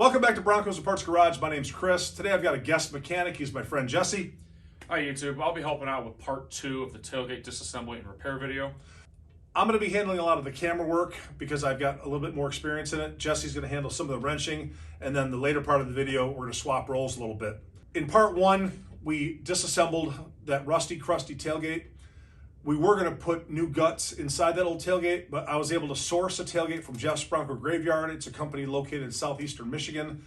Welcome back to Broncos and Parts Garage. My name's Chris. Today I've got a guest mechanic. He's my friend Jesse. Hi YouTube. I'll be helping out with part 2 of the tailgate disassembly and repair video. I'm going to be handling a lot of the camera work because I've got a little bit more experience in it. Jesse's going to handle some of the wrenching, and then the later part of the video we're going to swap roles a little bit. In part 1, we disassembled that rusty, crusty tailgate. We were going to put new guts inside that old tailgate, but I was able to source a tailgate from Jeff's Bronco Graveyard. It's a company located in southeastern Michigan.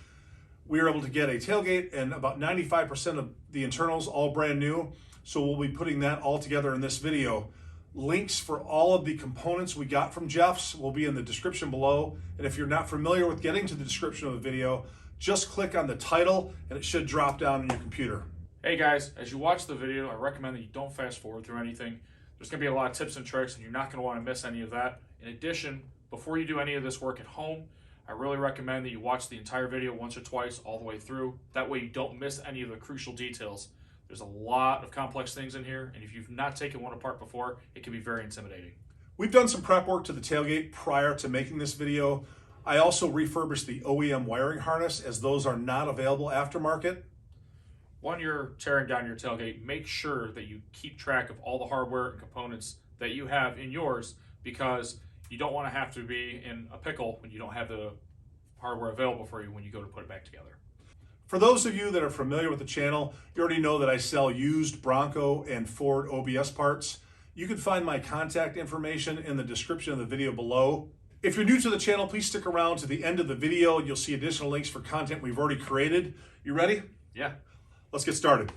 We were able to get a tailgate and about 95% of the internals all brand new. So we'll be putting that all together in this video. Links for all of the components we got from Jeff's will be in the description below. And if you're not familiar with getting to the description of the video, just click on the title and it should drop down on your computer. Hey guys, as you watch the video, I recommend that you don't fast forward through anything. There's going to be a lot of tips and tricks and you're not going to want to miss any of that. In addition, before you do any of this work at home, I really recommend that you watch the entire video once or twice all the way through. That way you don't miss any of the crucial details. There's a lot of complex things in here, and if you've not taken one apart before, it can be very intimidating. We've done some prep work to the tailgate prior to making this video. I also refurbished the OEM wiring harness as those are not available aftermarket. When you're tearing down your tailgate, make sure that you keep track of all the hardware and components that you have in yours, because you don't want to have to be in a pickle when you don't have the hardware available for you when you go to put it back together. For those of you that are familiar with the channel, you already know that I sell used Bronco and Ford OBS parts. You can find my contact information in the description of the video below. If you're new to the channel, please stick around to the end of the video and you'll see additional links for content we've already created. You ready? Yeah. Let's get started.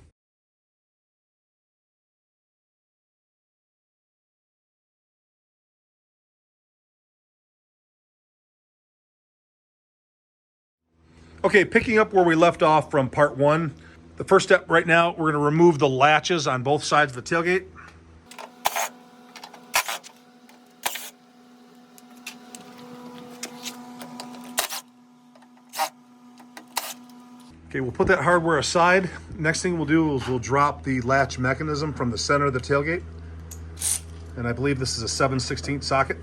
Okay, picking up where we left off from part 1. The first step right now, we're going to remove the latches on both sides of the tailgate. Okay, we'll put that hardware aside. Next thing we'll do is we'll drop the latch mechanism from the center of the tailgate. And I believe this is a 7/16 socket.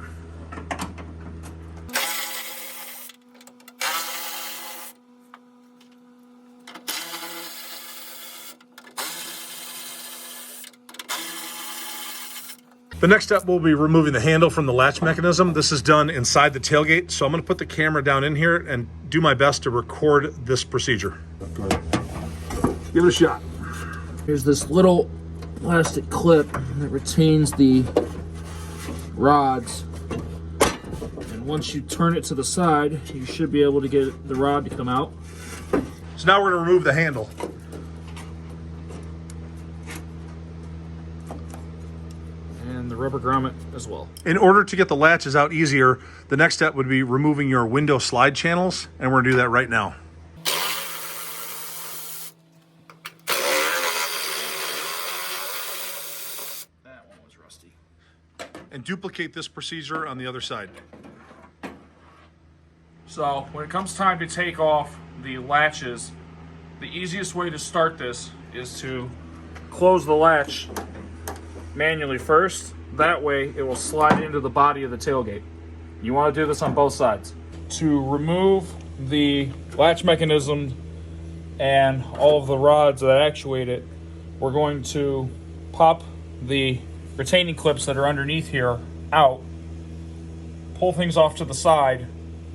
The next step will be removing the handle from the latch mechanism. This is done inside the tailgate, so I'm going to put the camera down in here and do my best to record this procedure. Give it a shot. Here's this little plastic clip that retains the rods, and once you turn it to the side, you should be able to get the rod to come out. So now we're going to remove the handle. And the rubber grommet as well. In order to get the latches out easier, the next step would be removing your window slide channels, and we're going to do that right now. That one was rusty. And duplicate this procedure on the other side. So when it comes time to take off the latches, the easiest way to start this is to close the latch manually first. That way it will slide into the body of the tailgate. You want to do this on both sides. To remove the latch mechanism and all of the rods that actuate it, we're going to pop the retaining clips that are underneath here out, pull things off to the side,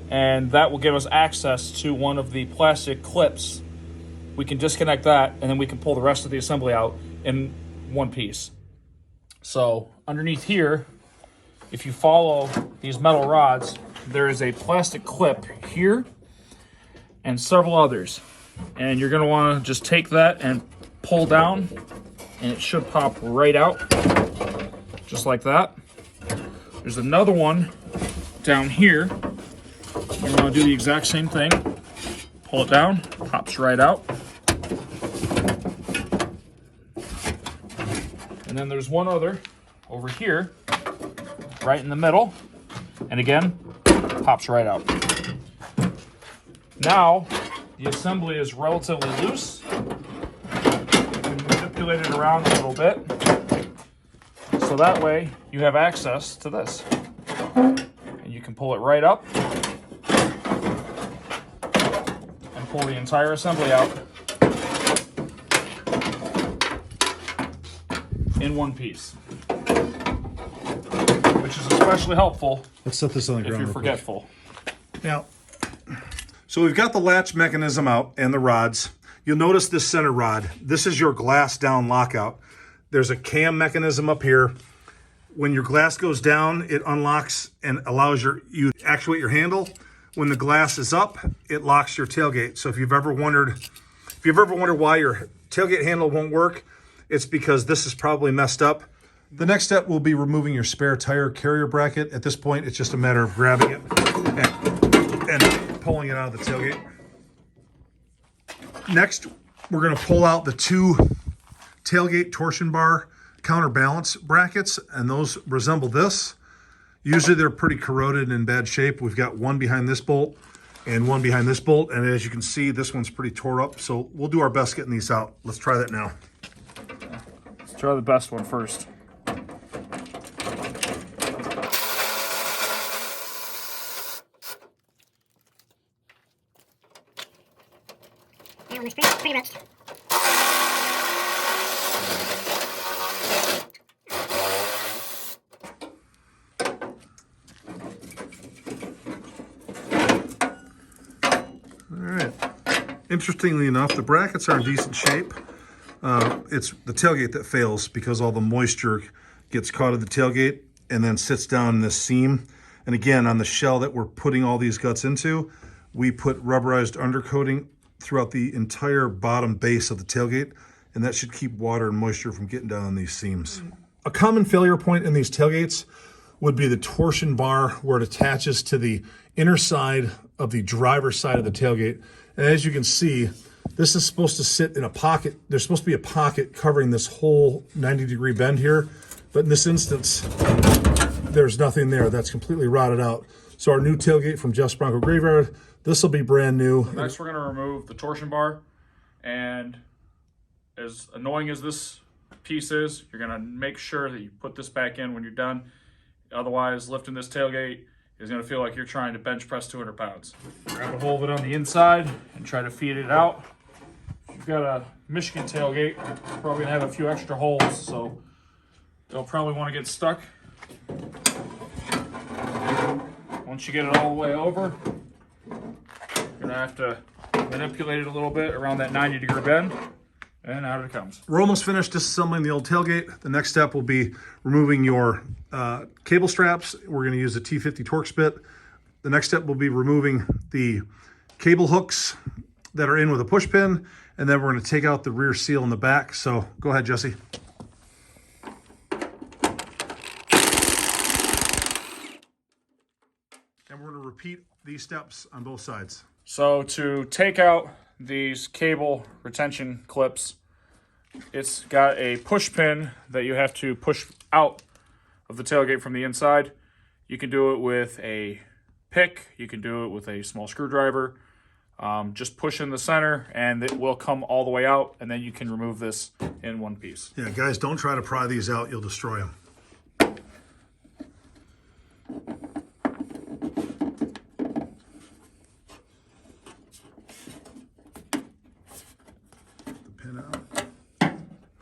and that will give us access to one of the plastic clips. We can disconnect that, and then we can pull the rest of the assembly out in one piece. So underneath here, if you follow these metal rods, there is a plastic clip here and several others. And you're going to want to just take that and pull down, and it should pop right out, just like that. There's another one down here. You want to do the exact same thing. Pull it down, pops right out. And then there's one other over here, right in the middle. And again, pops right out. Now, the assembly is relatively loose. You can manipulate it around a little bit. So that way, you have access to this. And you can pull it right up. pull the entire assembly out in one piece, which is especially helpful Let's set this on the if ground you're real quick. forgetful. Now, so we've got the latch mechanism out and the rods. You'll notice this center rod. This is your glass down lockout. There's a cam mechanism up here. When your glass goes down, it unlocks and allows you to actuate your handle. When the glass is up, it locks your tailgate. So if you've ever wondered why your tailgate handle won't work, it's because this is probably messed up. The next step will be removing your spare tire carrier bracket. At this point, it's just a matter of grabbing it and pulling it out of the tailgate. Next, we're going to pull out the two tailgate torsion bar counterbalance brackets, and those resemble this. Usually they're pretty corroded and in bad shape. We've got one behind this bolt and one behind this bolt, and as you can see, this one's pretty tore up, so we'll do our best getting these out. Let's try that now. Let's try the best one first. And looks pretty much. Interestingly enough, the brackets are in decent shape. It's the tailgate that fails because all the moisture gets caught at the tailgate and then sits down in this seam. And again, on the shell that we're putting all these guts into, we put rubberized undercoating throughout the entire bottom base of the tailgate, and that should keep water and moisture from getting down on these seams. A common failure point in these tailgates would be the torsion bar where it attaches to the inner side of the driver's side of the tailgate. And as you can see, this is supposed to sit in a pocket. There's supposed to be a pocket covering this whole 90-degree bend here. But in this instance, there's nothing there. That's completely rotted out. So our new tailgate from Jeff's Bronco Graveyard, this will be brand new. Next, we're going to remove the torsion bar. And as annoying as this piece is, you're going to make sure that you put this back in when you're done. Otherwise, lifting this tailgate is going to feel like you're trying to bench press 200 pounds. Grab a hold of it on the inside and try to feed it out. If you've got a Michigan tailgate, you're probably going to have a few extra holes, so you'll probably want to get stuck. Once you get it all the way over, you're going to have to manipulate it a little bit around that 90-degree bend, and out it comes. We're almost finished disassembling the old tailgate. The next step will be removing your cable straps. We're going to use a T50 Torx bit. The next step will be removing the cable hooks that are in with a push pin, and then we're going to take out the rear seal in the back. So go ahead, Jesse. And we're going to repeat these steps on both sides. So to take out these cable retention clips, it's got a push pin that you have to push out of the tailgate from the inside. You can do it with a pick, you can do it with a small screwdriver. Just push in the center and it will come all the way out, and then you can remove this in one piece. Yeah, guys, don't try to pry these out. You'll destroy them.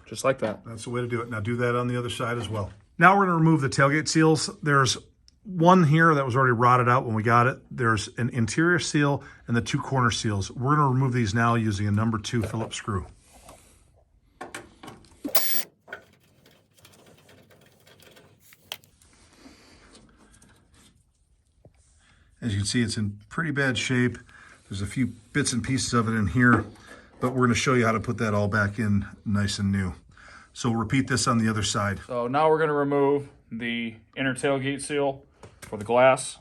Just like that. That's the way to do it. Now do that on the other side as well. Now we're going to remove the tailgate seals. There's one here that was already rotted out when we got it. There's an interior seal and the two corner seals. We're going to remove these now using a number 2 Phillips screw. As you can see, it's in pretty bad shape. There's a few bits and pieces of it in here, but we're going to show you how to put that all back in nice and new. So we'll repeat this on the other side. So now we're going to remove the inner tailgate seal for the glass.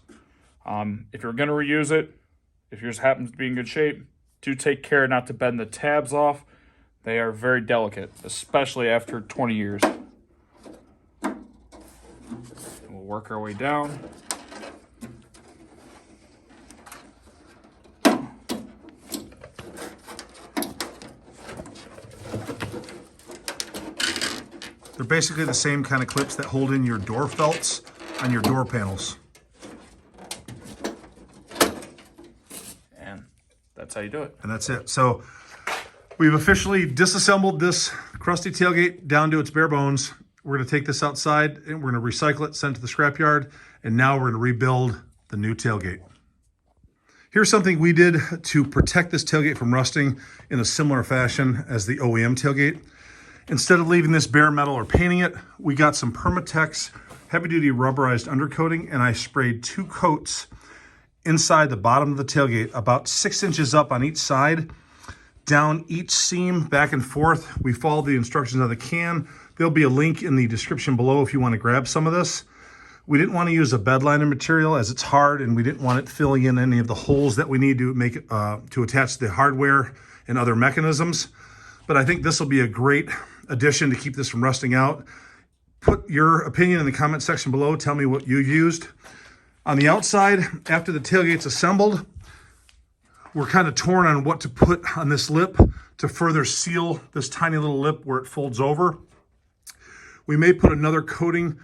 If you're going to reuse it, if yours happens to be in good shape, do take care not to bend the tabs off. They are very delicate, especially after 20 years. We'll work our way down. They're basically the same kind of clips that hold in your door felts on your door panels. And that's how you do it. And that's it. So we've officially disassembled this crusty tailgate down to its bare bones. We're going to take this outside and we're going to recycle it, send it to the scrapyard, and now we're going to rebuild the new tailgate. Here's something we did to protect this tailgate from rusting in a similar fashion as the OEM tailgate. Instead of leaving this bare metal or painting it, we got some Permatex heavy-duty rubberized undercoating, and I sprayed 2 coats inside the bottom of the tailgate, about 6 inches up on each side, down each seam, back and forth. We followed the instructions on the can. There'll be a link in the description below if you want to grab some of this. We didn't want to use a bed liner material as it's hard, and we didn't want it filling in any of the holes that we need to make it, to attach the hardware and other mechanisms. But I think this will be a great addition to keep this from rusting out. Put your opinion in the comment section below. Tell me what you used. On the outside, after the tailgate's assembled, we're kind of torn on what to put on this lip to further seal this tiny little lip where it folds over. We may put another coating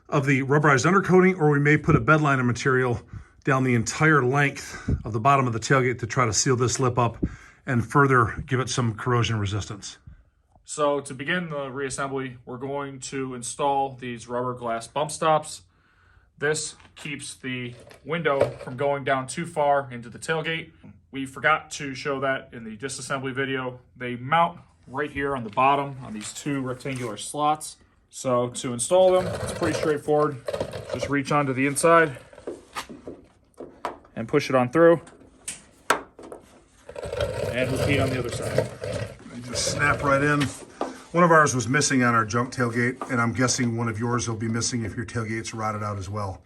of the rubberized undercoating, or we may put a bed liner material down the entire length of the bottom of the tailgate to try to seal this lip up and further give it some corrosion resistance. So to begin the reassembly, we're going to install these rubber glass bump stops. This keeps the window from going down too far into the tailgate. We forgot to show that in the disassembly video. They mount right here on the bottom on these 2 rectangular slots. So to install them, it's pretty straightforward. Just reach onto the inside and push it on through. And repeat on the other side. And just snap right in. One of ours was missing on our junk tailgate, and I'm guessing one of yours will be missing if your tailgate's rotted out as well.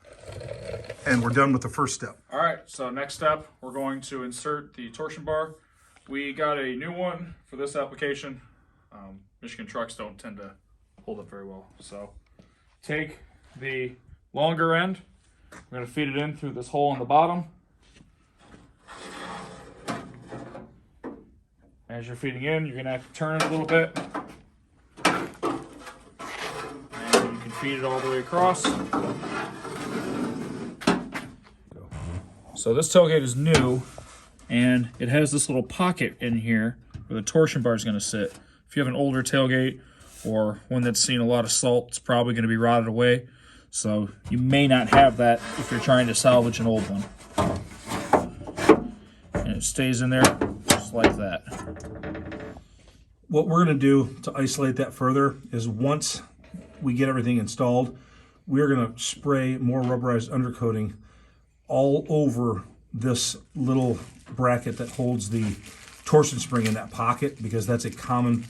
And we're done with the first step. All right, so next step, we're going to insert the torsion bar. We got a new one for this application. Michigan trucks don't tend to hold up very well. So take the longer end. We're going to feed it in through this hole in the bottom. As you're feeding in, you're going to have to turn it a little bit. And you can feed it all the way across. So this tailgate is new, and it has this little pocket in here where the torsion bar is going to sit. If you have an older tailgate or one that's seen a lot of salt, it's probably going to be rotted away. So you may not have that if you're trying to salvage an old one. And it stays in there just like that. What we're going to do to isolate that further is once we get everything installed, we're going to spray more rubberized undercoating all over this little bracket that holds the torsion spring in that pocket, because that's a common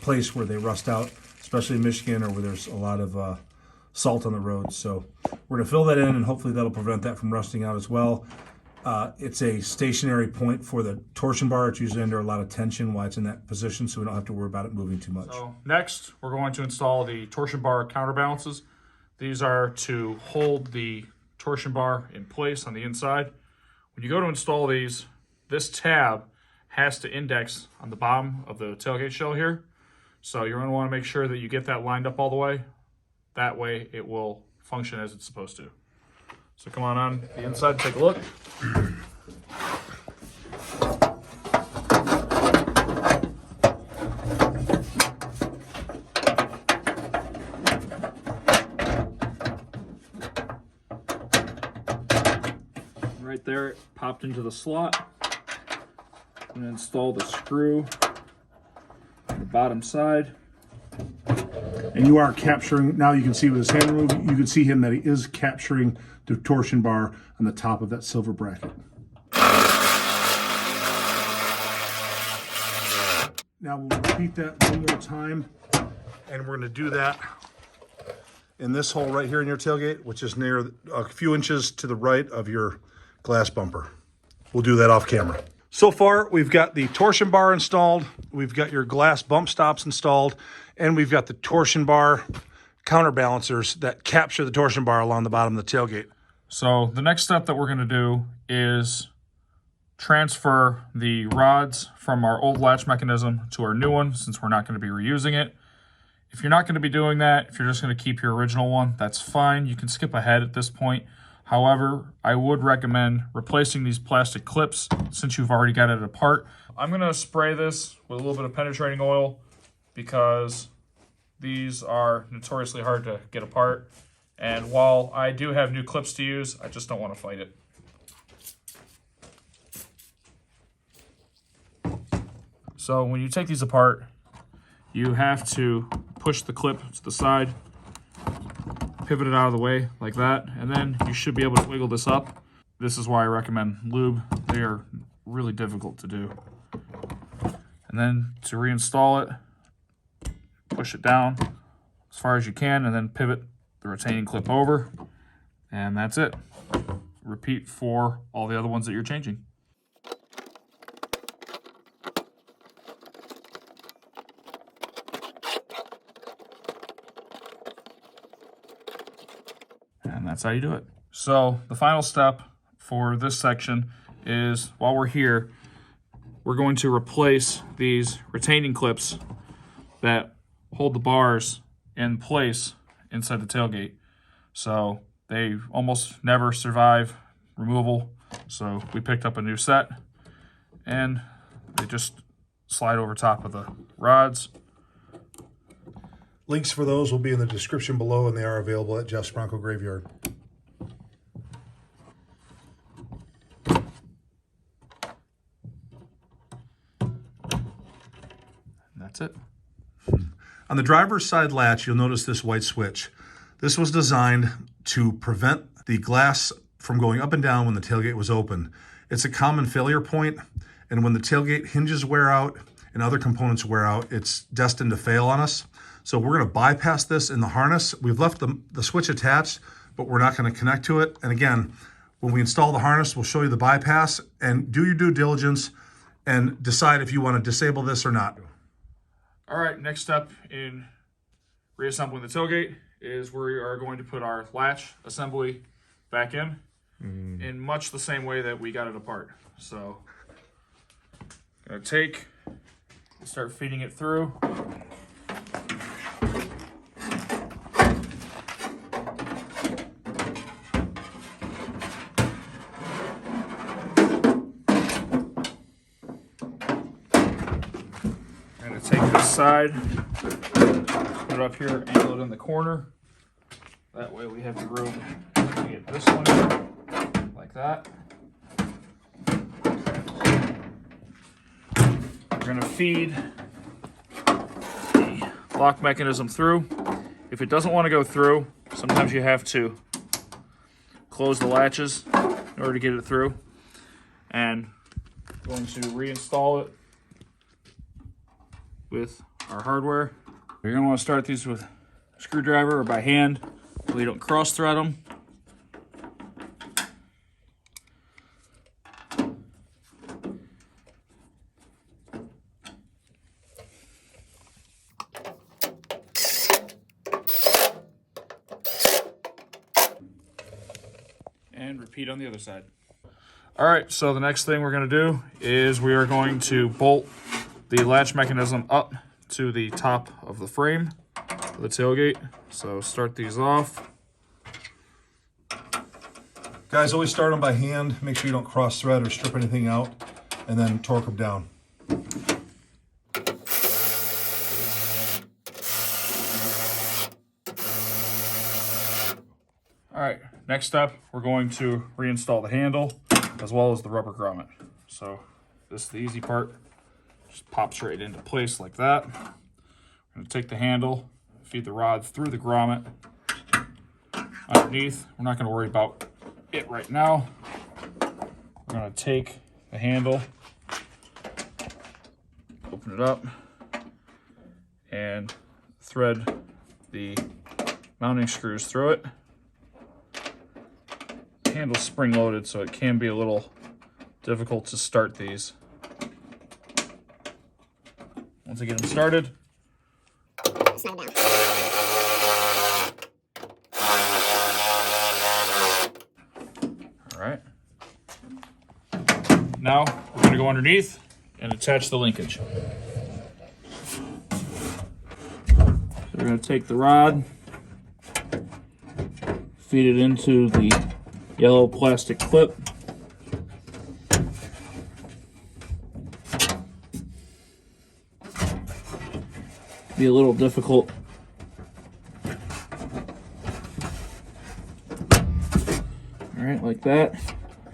place where they rust out, especially in Michigan or where there's a lot of salt on the road. So we're going to fill that in, and hopefully that'll prevent that from rusting out as well. It's a stationary point for the torsion bar. It's usually under a lot of tension while it's in that position, so we don't have to worry about it moving too much. So next, we're going to install the torsion bar counterbalances. These are to hold the torsion bar in place on the inside. When you go to install these, this tab has to index on the bottom of the tailgate shell here. So you're going to want to make sure that you get that lined up all the way. That way it will function as it's supposed to. So come on the inside and take a look. Right there, it popped into the slot. I'm going to install the screw on the bottom side. And you are capturing, now you can see with his hand removed, you can see him that he is capturing the torsion bar on the top of that silver bracket. Now we'll repeat that one more time, and we're going to do that in this hole right here in your tailgate, which is near a few inches to the right of your glass bumper. We'll do that off camera. So far, we've got the torsion bar installed, we've got your glass bump stops installed, and we've got the torsion bar counterbalancers that capture the torsion bar along the bottom of the tailgate. So the next step that we're going to do is transfer the rods from our old latch mechanism to our new one, since we're not going to be reusing it. If you're not going to be doing that, if you're just going to keep your original one, that's fine. You can skip ahead at this point. However, I would recommend replacing these plastic clips since you've already got it apart. I'm gonna spray this with a little bit of penetrating oil because these are notoriously hard to get apart. And while I do have new clips to use, I just don't want to fight it. So when you take these apart, you have to push the clip to the side, pivot it out of the way like that, and then you should be able to wiggle this up. This is why I recommend lube. They are really difficult to do. And then to reinstall it, push it down as far as you can and then pivot the retaining clip over, and that's it. Repeat for all the other ones that you're changing. And that's how you do it. So the final step for this section is, while we're here, we're going to replace these retaining clips that hold the bars in place inside the tailgate. So they almost never survive removal. So we picked up a new set and they just slide over top of the rods. Links for those will be in the description below, and they are available at Jeff's Bronco Graveyard. That's it. On the driver's side latch, you'll notice this white switch. This was designed to prevent the glass from going up and down when the tailgate was open. It's a common failure point, and when the tailgate hinges wear out and other components wear out, it's destined to fail on us. So we're going to bypass this in the harness. We've left the switch attached, but we're not going to connect to it. And again, when we install the harness, we'll show you the bypass, and do your due diligence and decide if you want to disable this or not. All right, next step in reassembling the tailgate is we are going to put our latch assembly back in much the same way that we got it apart. So I'm gonna start feeding it through. Take this side, put it up here, angle it in the corner. That way we have the room to get this one like that. We're going to feed the lock mechanism through. If it doesn't want to go through, sometimes you have to close the latches in order to get it through. And I'm going to reinstall it with our hardware. You're going to want to start these with a screwdriver or by hand so you don't cross thread them. And repeat on the other side. All right, so the next thing we're going to do is we are going to bolt the latch mechanism up to the top of the frame of the tailgate. So start these off. Guys, always start them by hand. Make sure you don't cross thread or strip anything out, and then torque them down. All right, next up, we're going to reinstall the handle as well as the rubber grommet. So this is the easy part. Just pops right into place like that. We're going to take the handle, feed the rod through the grommet underneath. We're not going to worry about it right now. We're going to take the handle, open it up, and thread the mounting screws through it. The handle's spring-loaded, so it can be a little difficult to start these. Once I get them started, all right. Now we're going to go underneath and attach the linkage. So we're going to take the rod, feed it into the yellow plastic clip. Be a little difficult. All right, like that.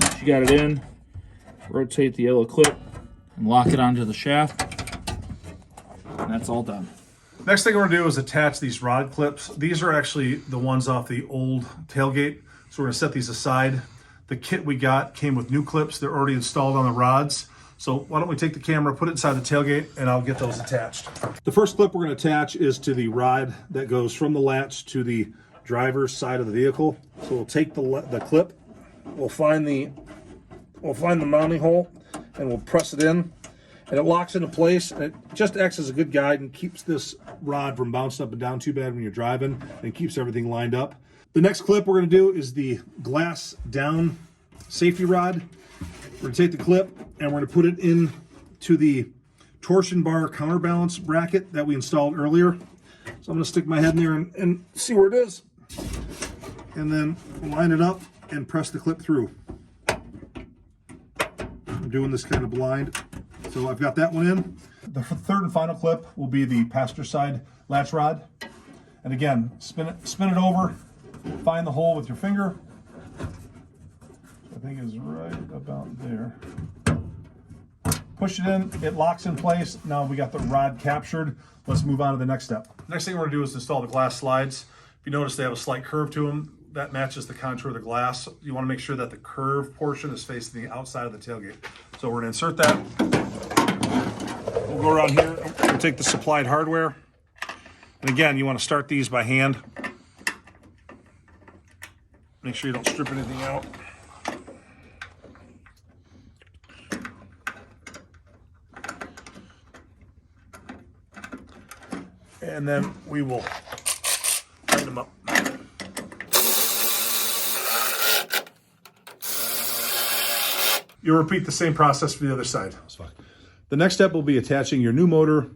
Once you got it in, rotate the yellow clip and lock it onto the shaft. And that's all done. Next thing we're gonna do is attach these rod clips. These are actually the ones off the old tailgate. So we're gonna set these aside. The kit we got came with new clips. They're already installed on the rods. So why don't we take the camera, put it inside the tailgate, and I'll get those attached. The first clip we're gonna attach is to the rod that goes from the latch to the driver's side of the vehicle. So we'll take the clip, we'll find the mounting hole, and we'll press it in. And it locks into place, and it just acts as a good guide and keeps this rod from bouncing up and down too bad when you're driving, and keeps everything lined up. The next clip we're gonna do is the glass down safety rod. We're gonna take the clip and we're gonna put it in to the torsion bar counterbalance bracket that we installed earlier. So I'm gonna stick my head in there and see where it is. And then line it up and press the clip through. I'm doing this kind of blind. So I've got that one in. The third and final clip will be the passenger side latch rod. And again, spin it over, find the hole with your finger. I think is right about there. Push it in, it locks in place. Now we got the rod captured. Let's move on to the next step. Next thing we're gonna do is install the glass slides. If you notice, they have a slight curve to them. That matches the contour of the glass. You wanna make sure that the curved portion is facing the outside of the tailgate. So we're gonna insert that. We'll go around here, we'll take the supplied hardware. And again, you wanna start these by hand. Make sure you don't strip anything out. And then we will tighten them up. You'll repeat the same process for the other side. The next step will be attaching your new motor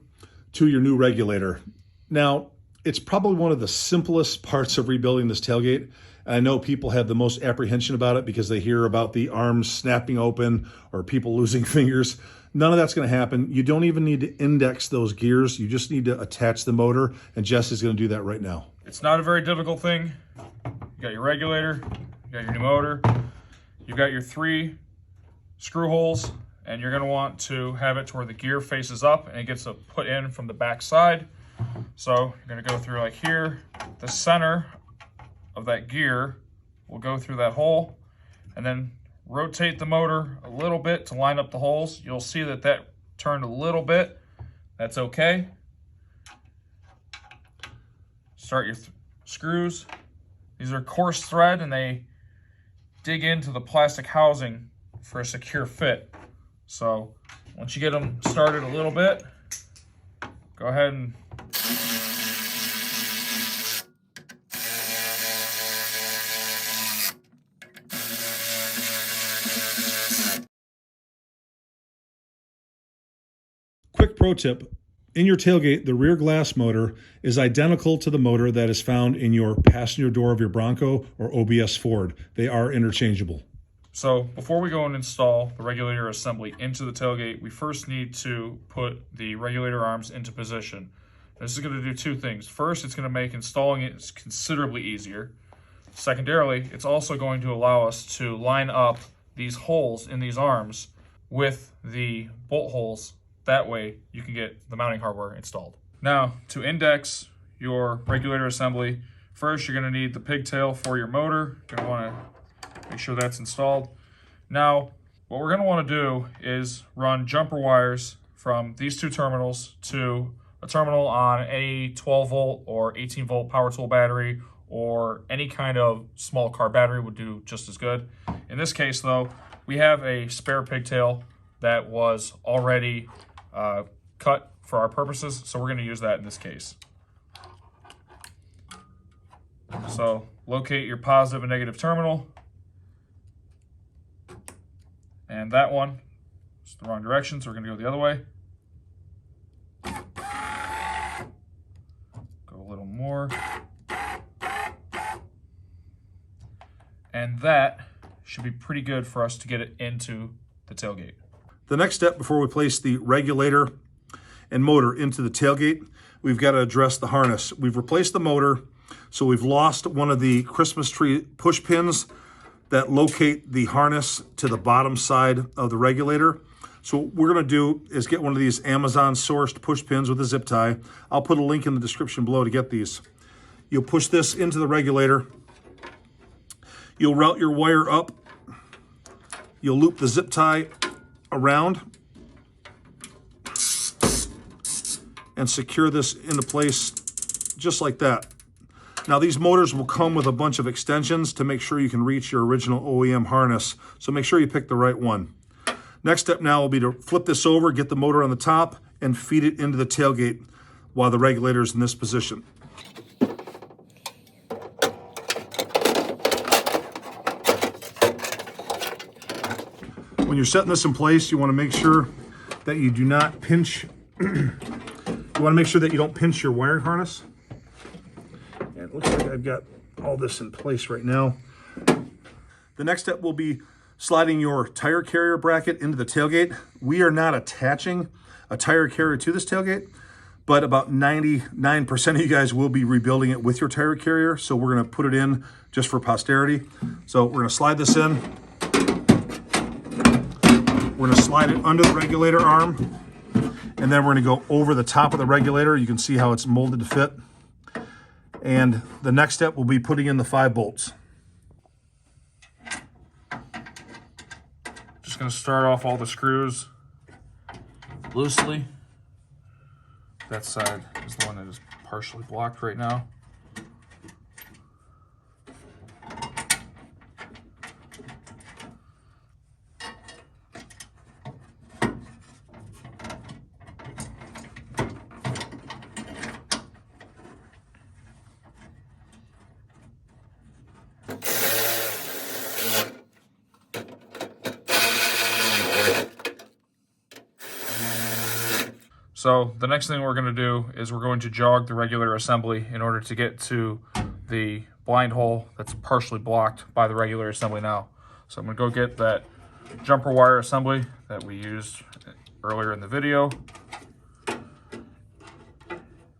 to your new regulator. Now, it's probably one of the simplest parts of rebuilding this tailgate. I know people have the most apprehension about it because they hear about the arms snapping open or people losing fingers. None of that's going to happen. You don't even need to index those gears. You just need to attach the motor, and Jess is going to do that right now. It's not a very difficult thing. You got your regulator, you got your new motor, you got your 3 screw holes, and you're going to want to have it to where the gear faces up and it gets put in from the back side. So you're going to go through like here. The center of that gear will go through that hole, and then rotate the motor a little bit to line up the holes. You'll see that that turned a little bit. That's okay. Start your screws. These are coarse thread and they dig into the plastic housing for a secure fit. So once you get them started a little bit, go ahead and Quick pro tip, in your tailgate, the rear glass motor is identical to the motor that is found in your passenger door of your Bronco or OBS Ford. They are interchangeable. So before we go and install the regulator assembly into the tailgate, we first need to put the regulator arms into position. This is going to do 2 things. First, it's going to make installing it considerably easier. Secondarily, it's also going to allow us to line up these holes in these arms with the bolt holes. That way you can get the mounting hardware installed. Now, to index your regulator assembly, first you're going to need the pigtail for your motor. You're going to want to make sure that's installed. Now, what we're going to want to do is run jumper wires from these 2 terminals to a terminal on a 12 volt or 18 volt power tool battery, or any kind of small car battery would do just as good. In this case though, we have a spare pigtail that was already cut for our purposes, so we're going to use that in this case. So locate your positive and negative terminal, and that one is the wrong direction, so we're going to go the other way. Go a little more, and that should be pretty good for us to get it into the tailgate. The next step before we place the regulator and motor into the tailgate, we've got to address the harness. We've replaced the motor, so we've lost one of the Christmas tree push pins that locate the harness to the bottom side of the regulator. So what we're going to do is get one of these Amazon sourced push pins with a zip tie. I'll put a link in the description below to get these. You'll push this into the regulator. You'll route your wire up. You'll loop the zip tie around and secure this into place just like that. Now these motors will come with a bunch of extensions to make sure you can reach your original OEM harness, so make sure you pick the right one. Next step now will be to flip this over, get the motor on the top, and feed it into the tailgate while the regulator is in this position. When you're setting this in place, you want to make sure that you do not pinch. You want to make sure that you don't pinch your wiring harness. And it looks like I've got all this in place right now. The next step will be sliding your tire carrier bracket into the tailgate. We are not attaching a tire carrier to this tailgate, but about 99% of you guys will be rebuilding it with your tire carrier. So we're going to put it in just for posterity. So we're going to slide this in. We're going to slide it under the regulator arm, and then we're going to go over the top of the regulator. You can see how it's molded to fit. And the next step will be putting in the 5 bolts. Just going to start off all the screws loosely. That side is the one that is partially blocked right now. So the next thing we're going to do is we're going to jog the regular assembly in order to get to the blind hole that's partially blocked by the regular assembly now. So I'm going to go get that jumper wire assembly that we used earlier in the video,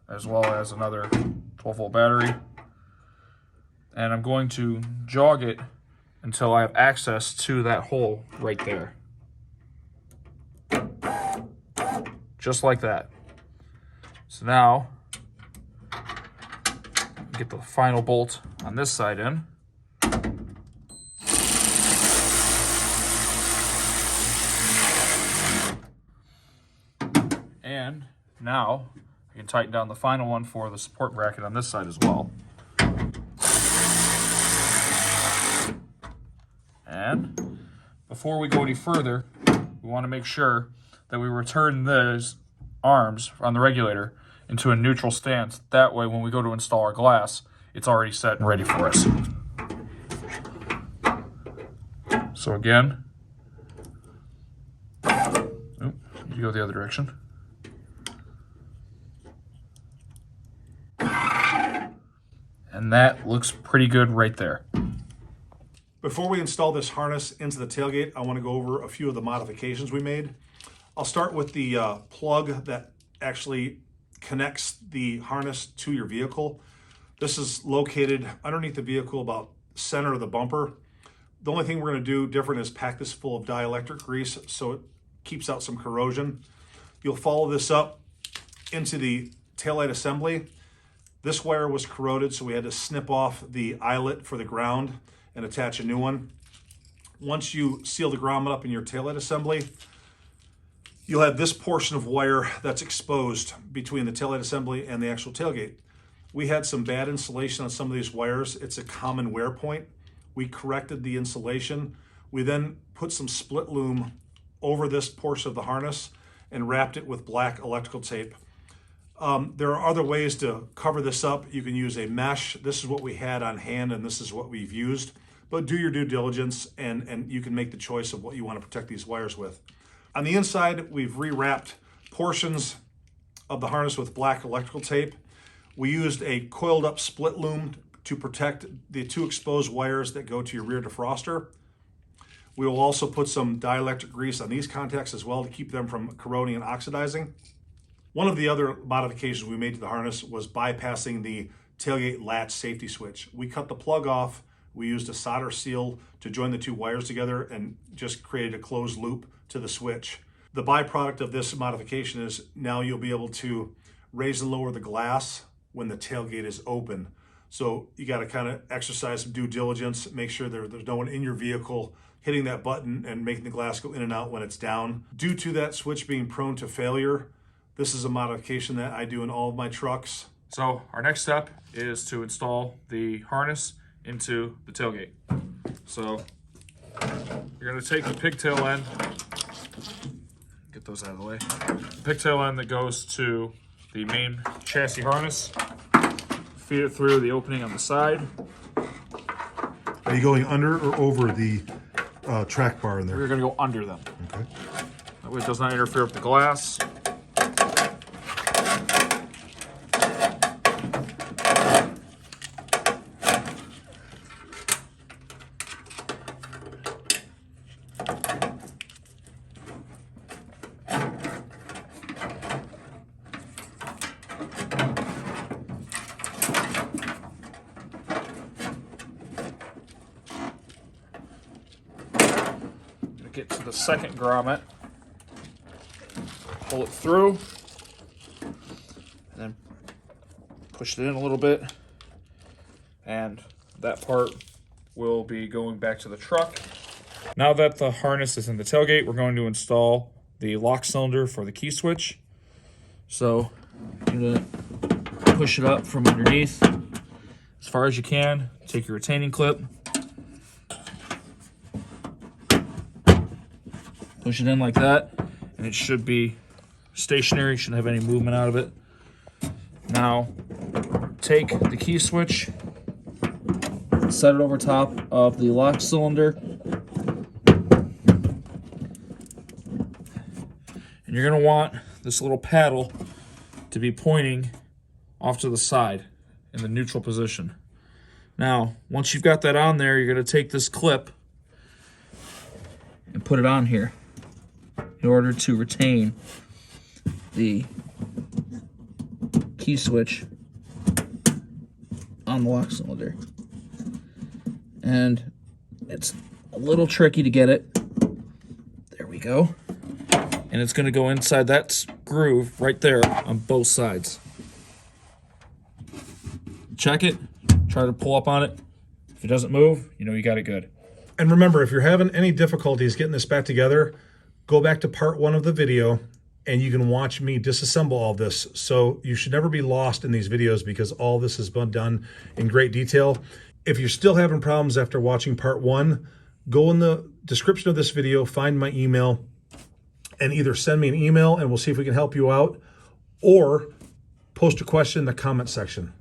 as well as another 12-volt battery. And I'm going to jog it until I have access to that hole right there. Just like that. So now, get the final bolt on this side in. And now, I can tighten down the final one for the support bracket on this side as well. And before we go any further, we want to make sure that we return those arms on the regulator into a neutral stance. That way, when we go to install our glass, it's already set and ready for us. So again, you go the other direction. And that looks pretty good right there. Before we install this harness into the tailgate, I want to go over a few of the modifications we made. I'll start with the plug that actually connects the harness to your vehicle. This is located underneath the vehicle, about center of the bumper. The only thing we're going to do different is pack this full of dielectric grease so it keeps out some corrosion. You'll follow this up into the taillight assembly. This wire was corroded, so we had to snip off the eyelet for the ground and attach a new one. Once you seal the grommet up in your taillight assembly, you'll have this portion of wire that's exposed between the taillight assembly and the actual tailgate. We had some bad insulation on some of these wires. It's a common wear point. We corrected the insulation. We then put some split loom over this portion of the harness and wrapped it with black electrical tape. There are other ways to cover this up. You can use a mesh. This is what we had on hand and this is what we've used. But do your due diligence and you can make the choice of what you want to protect these wires with. On the inside, we've rewrapped portions of the harness with black electrical tape. We used a coiled up split loom to protect the 2 exposed wires that go to your rear defroster. We will also put some dielectric grease on these contacts as well to keep them from corroding and oxidizing. One of the other modifications we made to the harness was bypassing the tailgate latch safety switch. We cut the plug off, we used a solder seal to join the two wires together and just created a closed loop to the switch. The byproduct of this modification is now you'll be able to raise and lower the glass when the tailgate is open. So you got to kind of exercise some due diligence, make sure there's no one in your vehicle hitting that button and making the glass go in and out when it's down. Due to that switch being prone to failure, this is a modification that I do in all of my trucks. So our next step is to install the harness into the tailgate. So you're going to take the pigtail end, get those out of the way, the pigtail end that goes to the main chassis harness, feed it through the opening on the side. Are you going under or over the track bar in there? We're going to go under them. Okay. That way it does not interfere with the glass. Get to the second grommet, pull it through, and then push it in a little bit, and that part will be going back to the truck. Now that the harness is in the tailgate, we're going to install the lock cylinder for the key switch. So you're going to push it up from underneath as far as you can, take your retaining clip, push it in like that, and it should be stationary, shouldn't have any movement out of it. Now, take the key switch, set it over top of the lock cylinder, and you're gonna want this little paddle to be pointing off to the side in the neutral position. Now, once you've got that on there, you're gonna take this clip and put it on here in order to retain the key switch on the lock cylinder. And it's a little tricky to get it. There we go. And it's going to go inside that groove right there on both sides. Check it, try to pull up on it. If it doesn't move, you know you got it good. And remember, if you're having any difficulties getting this back together, go back to part 1 of the video and you can watch me disassemble all this. So you should never be lost in these videos because all this has been done in great detail. If you're still having problems after watching part 1, go in the description of this video, find my email, and either send me an email and we'll see if we can help you out, or post a question in the comment section.